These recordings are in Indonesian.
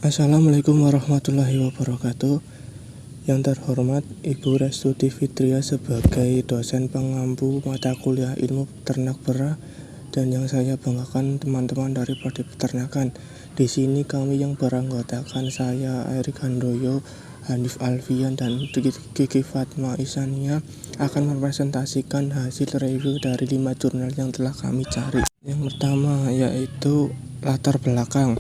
Assalamualaikum warahmatullahi wabarakatuh. Yang terhormat Ibu Restuti Fitria sebagai dosen pengampu mata kuliah ilmu ternak perah, dan yang saya banggakan teman-teman dari Prodi Peternakan. Di sini kami yang beranggotakan saya Erik Handoyo, Hanif Alfian, dan Kiki Fatma Isania akan mempresentasikan hasil review dari 5 jurnal yang telah kami cari. Yang pertama yaitu latar belakang.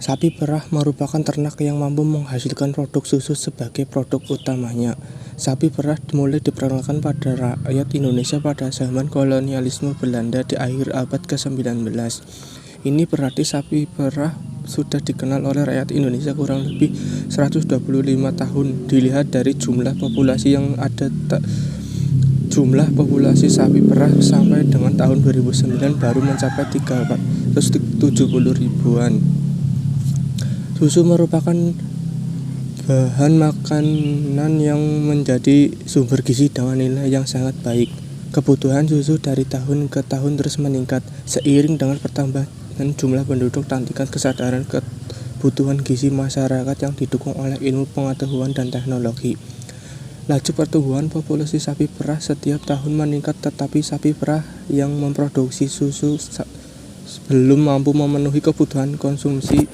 Sapi perah merupakan ternak yang mampu menghasilkan produk susu sebagai produk utamanya. Sapi perah mulai diperkenalkan pada rakyat Indonesia pada zaman kolonialisme Belanda di akhir abad ke-19. Ini berarti sapi perah sudah dikenal oleh rakyat Indonesia kurang lebih 125 tahun. Dilihat dari jumlah populasi yang ada, jumlah populasi sapi perah sampai dengan tahun 2009 baru mencapai 370 ribuan. Susu merupakan bahan makanan yang menjadi sumber gizi dengan nilai yang sangat baik. Kebutuhan susu dari tahun ke tahun terus meningkat seiring dengan pertambahan jumlah penduduk dan tingkat kesadaran kebutuhan gizi masyarakat yang didukung oleh ilmu pengetahuan dan teknologi. Laju pertumbuhan populasi sapi perah setiap tahun meningkat, tetapi sapi perah yang memproduksi susu belum mampu memenuhi kebutuhan konsumsi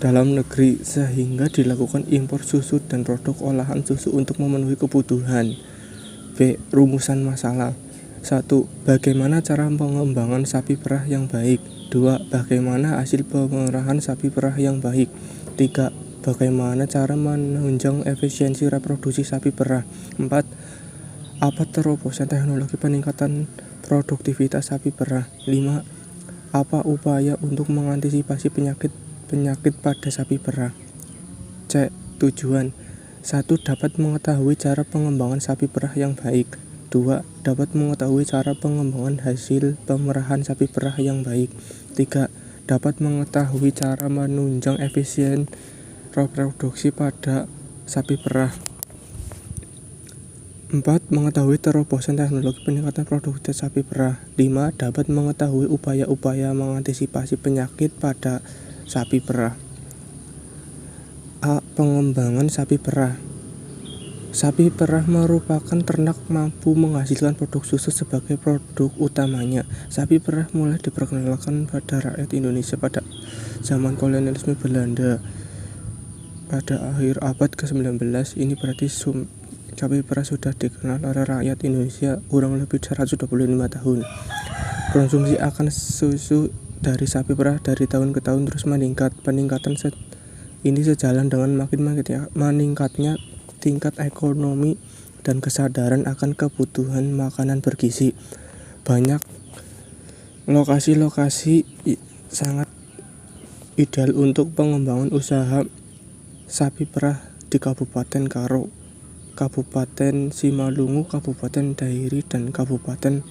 dalam negeri, sehingga dilakukan impor susu dan produk olahan susu untuk memenuhi kebutuhan. B. Rumusan masalah. 1. Bagaimana cara pengembangan sapi perah yang baik? 2. Bagaimana hasil pemerahan sapi perah yang baik? 3. Bagaimana cara menunjang efisiensi reproduksi sapi perah? 4. Apa terobosan teknologi peningkatan produktivitas sapi perah? 5. Apa upaya untuk mengantisipasi penyakit pada sapi perah? C. Tujuan. 1. Dapat mengetahui cara pengembangan sapi perah yang baik. 2. Dapat mengetahui cara pengembangan hasil pemerahan sapi perah yang baik. 3. Dapat mengetahui cara menunjang efisien reproduksi pada sapi perah. 4. Mengetahui terobosan teknologi peningkatan produktivitas sapi perah. 5. Dapat mengetahui upaya-upaya mengantisipasi penyakit pada sapi perah. A. Pengembangan sapi perah. Sapi perah merupakan ternak mampu menghasilkan produk susu sebagai produk utamanya. Sapi perah mulai diperkenalkan pada rakyat Indonesia pada zaman kolonialisme Belanda pada akhir abad ke-19. Ini berarti sapi perah sudah dikenal oleh rakyat Indonesia kurang lebih 125 tahun. Konsumsi akan susu dari sapi perah dari tahun ke tahun terus meningkat. Peningkatan ini sejalan dengan makin meningkatnya tingkat ekonomi dan kesadaran akan kebutuhan makanan bergizi. Banyak lokasi-lokasi sangat ideal untuk pengembangan usaha sapi perah di Kabupaten Karo, Kabupaten Simalungun, Kabupaten Dairi, dan Kabupaten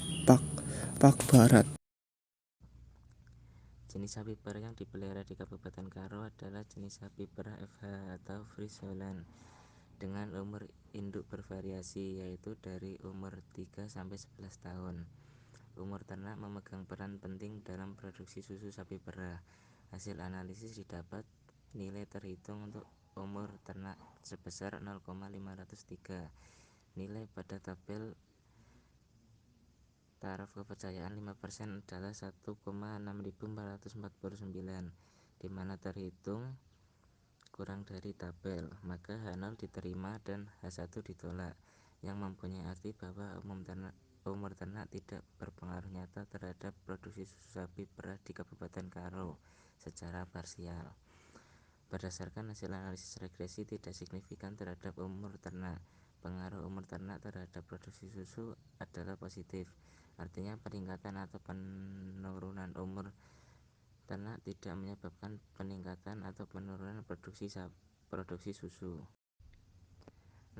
Pak Barat. Jenis sapi perah yang dipelihara di Kabupaten Karo adalah jenis sapi perah FH atau Friesland dengan umur induk bervariasi, yaitu dari umur 3 sampai 11 tahun. Umur ternak memegang peran penting dalam produksi susu sapi perah. Hasil analisis didapat nilai terhitung untuk umur ternak sebesar 0,503. Nilai pada tabel taraf kepercayaan 5% adalah 1,6449, di mana terhitung kurang dari tabel, maka H0 diterima dan H1 ditolak, yang mempunyai arti bahwa umur ternak tidak berpengaruh nyata terhadap produksi susu sapi perah di Kabupaten Karo secara parsial. Berdasarkan hasil analisis regresi tidak signifikan terhadap umur ternak, pengaruh umur ternak terhadap produksi susu adalah positif. Artinya peningkatan atau penurunan umur ternak tidak menyebabkan peningkatan atau penurunan produksi susu.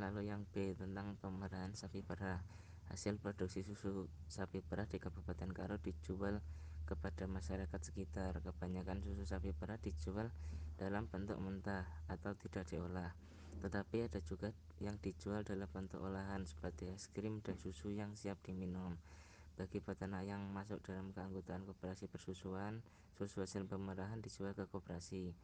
Lalu yang B, tentang pemerahan sapi perah. Hasil produksi susu sapi perah di Kabupaten Karo dijual kepada masyarakat sekitar. Kebanyakan susu sapi perah dijual dalam bentuk mentah atau tidak diolah, tetapi ada juga yang dijual dalam bentuk olahan seperti es krim dan susu yang siap diminum. Bagi peternak yang masuk dalam keanggotaan koperasi persusuan, susu hasil pemerahan dijual ke koperasi.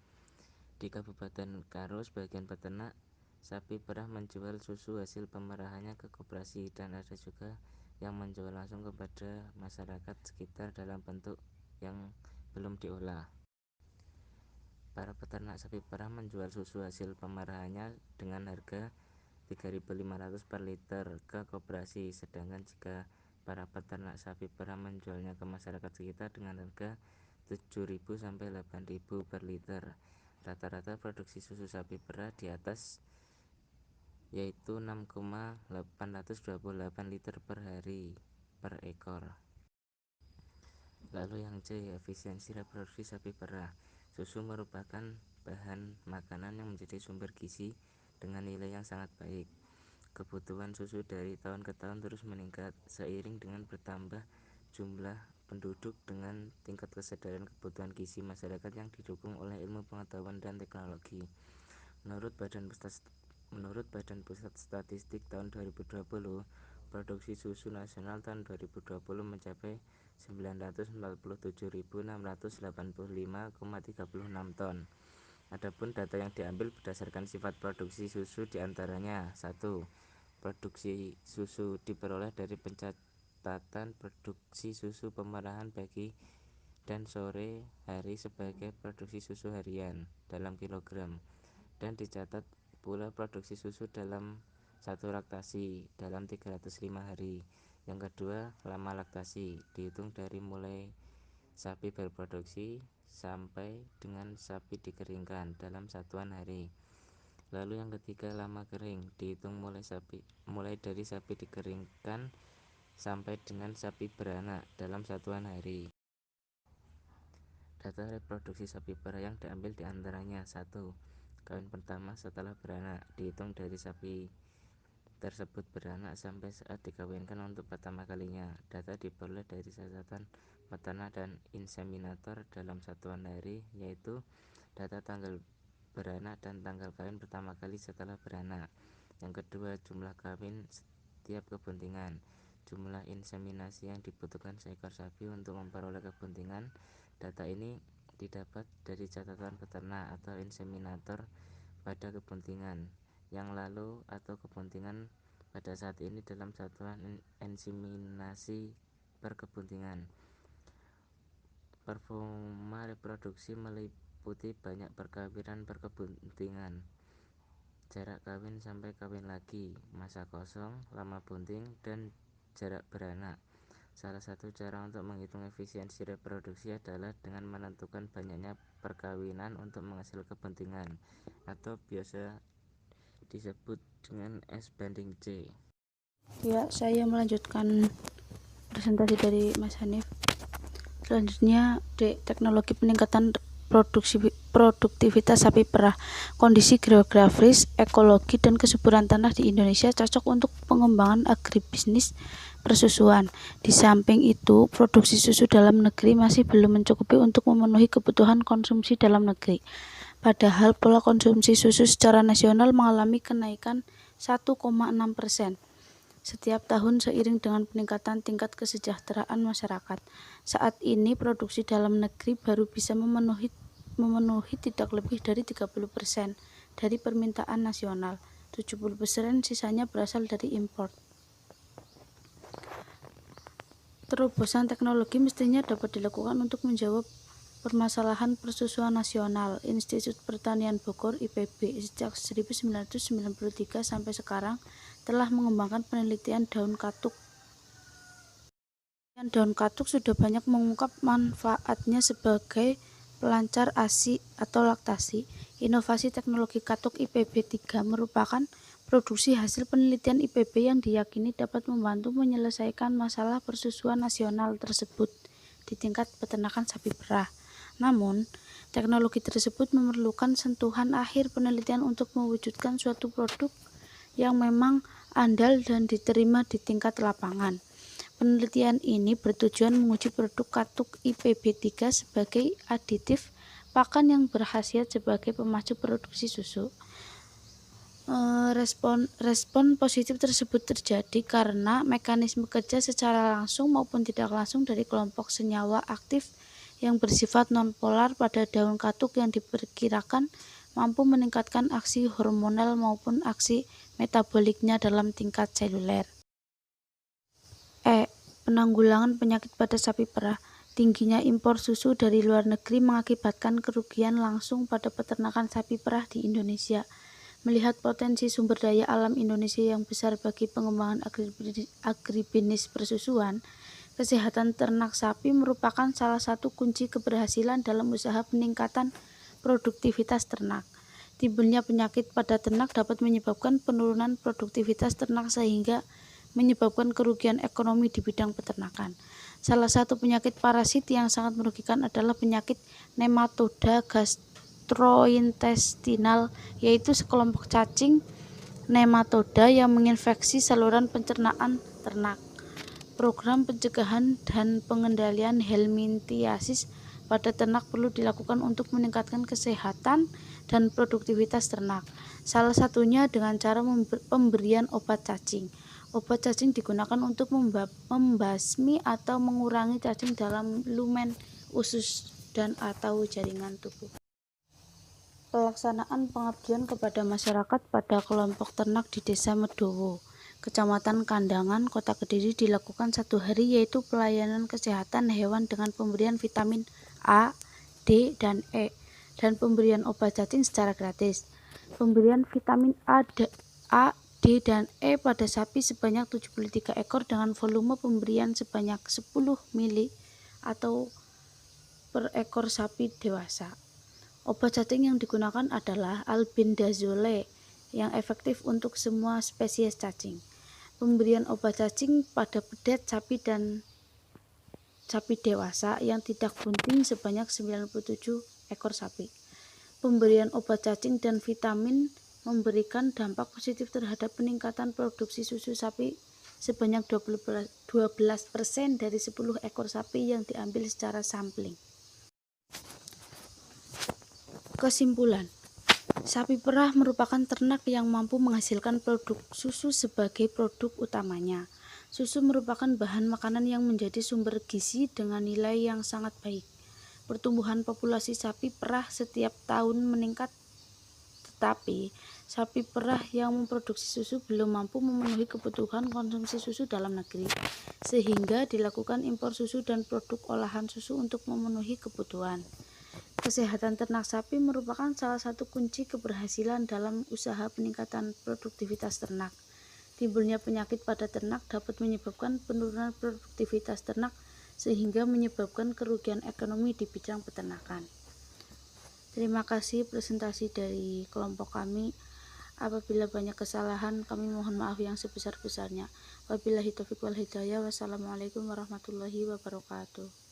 Di Kabupaten Karo, sebagian peternak sapi perah menjual susu hasil pemerahannya ke koperasi, dan ada juga yang menjual langsung kepada masyarakat sekitar dalam bentuk yang belum diolah. Para peternak sapi perah menjual susu hasil pemerahannya dengan harga 3.500 per liter ke koperasi, sedangkan jika para peternak sapi perah menjualnya ke masyarakat sekitar dengan harga 7.000 sampai 8.000 per liter. Rata-rata produksi susu sapi perah di atas yaitu 6,828 liter per hari per ekor. Lalu yang C, efisiensi reproduksi sapi perah. Susu merupakan bahan makanan yang menjadi sumber gizi dengan nilai yang sangat baik. Kebutuhan susu dari tahun ke tahun terus meningkat seiring dengan bertambah jumlah penduduk dengan tingkat kesadaran kebutuhan gizi masyarakat yang didukung oleh ilmu pengetahuan dan teknologi. Menurut Badan Pusat Statistik tahun 2020, produksi susu nasional tahun 2020 mencapai 947.685,36 ton. Adapun data yang diambil berdasarkan sifat produksi susu diantaranya: 1. Produksi susu diperoleh dari pencatatan produksi susu pemerahan pagi dan sore hari sebagai produksi susu harian dalam kilogram, dan dicatat pula produksi susu dalam satu laktasi dalam 305 hari. Yang kedua, lama laktasi dihitung dari mulai sapi berproduksi sampai dengan sapi dikeringkan dalam satuan hari. Lalu yang ketiga, lama kering dihitung mulai dari sapi dikeringkan sampai dengan sapi beranak dalam satuan hari. Data reproduksi sapi perah yang diambil diantaranya: 1. Kawin pertama setelah beranak dihitung dari sapi tersebut beranak sampai saat dikawinkan untuk pertama kalinya. Data diperoleh dari catatan peternak dan inseminator dalam satuan hari, yaitu data tanggal beranak dan tanggal kawin pertama kali setelah beranak. Yang kedua, jumlah kawin setiap kebuntingan. Jumlah inseminasi yang dibutuhkan seekor sapi untuk memperoleh kebuntingan. Data ini didapat dari catatan peternak atau inseminator pada kebuntingan yang lalu atau kebuntingan pada saat ini dalam satuan inseminasi per kebuntingan. Performa reproduksi meliputi banyak perkawinan per kebuntingan, jarak kawin sampai kawin lagi, masa kosong, lama bunting, dan jarak beranak. Salah satu cara untuk menghitung efisiensi reproduksi adalah dengan menentukan banyaknya perkawinan untuk menghasilkan kebuntingan, atau biasa disebut dengan S banding C. Ya, saya melanjutkan presentasi dari Mas Hanif. Selanjutnya, teknologi peningkatan produktivitas sapi perah. Kondisi geografis, ekologi, dan kesuburan tanah di Indonesia cocok untuk pengembangan agribisnis persusuan. Di samping itu, produksi susu dalam negeri masih belum mencukupi untuk memenuhi kebutuhan konsumsi dalam negeri. Padahal pola konsumsi susu secara nasional mengalami kenaikan 1,6% setiap tahun seiring dengan peningkatan tingkat kesejahteraan masyarakat. Saat ini produksi dalam negeri baru bisa memenuhi tidak lebih dari 30% dari permintaan nasional. 70% sisanya berasal dari impor. Terobosan teknologi mestinya dapat dilakukan untuk menjawab permasalahan persusuan nasional. Institut Pertanian Bogor (IPB) sejak 1993 sampai sekarang telah mengembangkan penelitian daun katuk. Daun katuk sudah banyak mengungkap manfaatnya sebagai pelancar ASI atau laktasi. Inovasi teknologi katuk IPB 3 merupakan produksi hasil penelitian IPB yang diyakini dapat membantu menyelesaikan masalah persusuan nasional tersebut di tingkat peternakan sapi perah. Namun, teknologi tersebut memerlukan sentuhan akhir penelitian untuk mewujudkan suatu produk yang memang andal dan diterima di tingkat lapangan. Penelitian ini bertujuan menguji produk katuk IPB 3 sebagai aditif pakan yang berkhasiat sebagai pemacu produksi susu. Respon positif tersebut terjadi karena mekanisme kerja secara langsung maupun tidak langsung dari kelompok senyawa aktif yang bersifat nonpolar pada daun katuk yang diperkirakan mampu meningkatkan aksi hormonal maupun aksi metaboliknya dalam tingkat seluler. Penanggulangan penyakit pada sapi perah. Tingginya impor susu dari luar negeri mengakibatkan kerugian langsung pada peternakan sapi perah di Indonesia. Melihat potensi sumber daya alam Indonesia yang besar bagi pengembangan agribisnis persusuan, kesehatan ternak sapi merupakan salah satu kunci keberhasilan dalam usaha peningkatan produktivitas ternak. Timbulnya penyakit pada ternak dapat menyebabkan penurunan produktivitas ternak sehingga menyebabkan kerugian ekonomi di bidang peternakan. Salah satu penyakit parasit yang sangat merugikan adalah penyakit nematoda gastrointestinal, yaitu sekelompok cacing nematoda yang menginfeksi saluran pencernaan ternak. Program pencegahan dan pengendalian helminthiasis pada ternak perlu dilakukan untuk meningkatkan kesehatan dan produktivitas ternak. Salah satunya dengan cara pemberian obat cacing. Obat cacing digunakan untuk membasmi atau mengurangi cacing dalam lumen usus dan atau jaringan tubuh. Pelaksanaan pengabdian kepada masyarakat pada kelompok ternak di Desa Medowo, Kecamatan Kandangan, Kota Kediri dilakukan 1 hari, yaitu pelayanan kesehatan hewan dengan pemberian vitamin A, D, dan E, dan pemberian obat cacing secara gratis. Pemberian vitamin A, D, dan E pada sapi sebanyak 73 ekor dengan volume pemberian sebanyak 10 mili atau per ekor sapi dewasa. Obat cacing yang digunakan adalah albendazole yang efektif untuk semua spesies cacing. Pemberian obat cacing pada pedet sapi dan sapi dewasa yang tidak bunting sebanyak 97 ekor sapi. Pemberian obat cacing dan vitamin memberikan dampak positif terhadap peningkatan produksi susu sapi sebanyak 12% dari 10 ekor sapi yang diambil secara sampling. Kesimpulan, sapi perah merupakan ternak yang mampu menghasilkan produk susu sebagai produk utamanya. Susu merupakan bahan makanan yang menjadi sumber gizi dengan nilai yang sangat baik. Pertumbuhan populasi sapi perah setiap tahun meningkat, tetapi sapi perah yang memproduksi susu belum mampu memenuhi kebutuhan konsumsi susu dalam negeri, sehingga dilakukan impor susu dan produk olahan susu untuk memenuhi kebutuhan. Kesehatan ternak sapi merupakan salah satu kunci keberhasilan dalam usaha peningkatan produktivitas ternak. Timbulnya penyakit pada ternak dapat menyebabkan penurunan produktivitas ternak sehingga menyebabkan kerugian ekonomi di bidang peternakan. Terima kasih presentasi dari kelompok kami. Apabila banyak kesalahan, kami mohon maaf yang sebesar-besarnya. Wabillahi taufiq wal hidayah. Wassalamualaikum warahmatullahi wabarakatuh.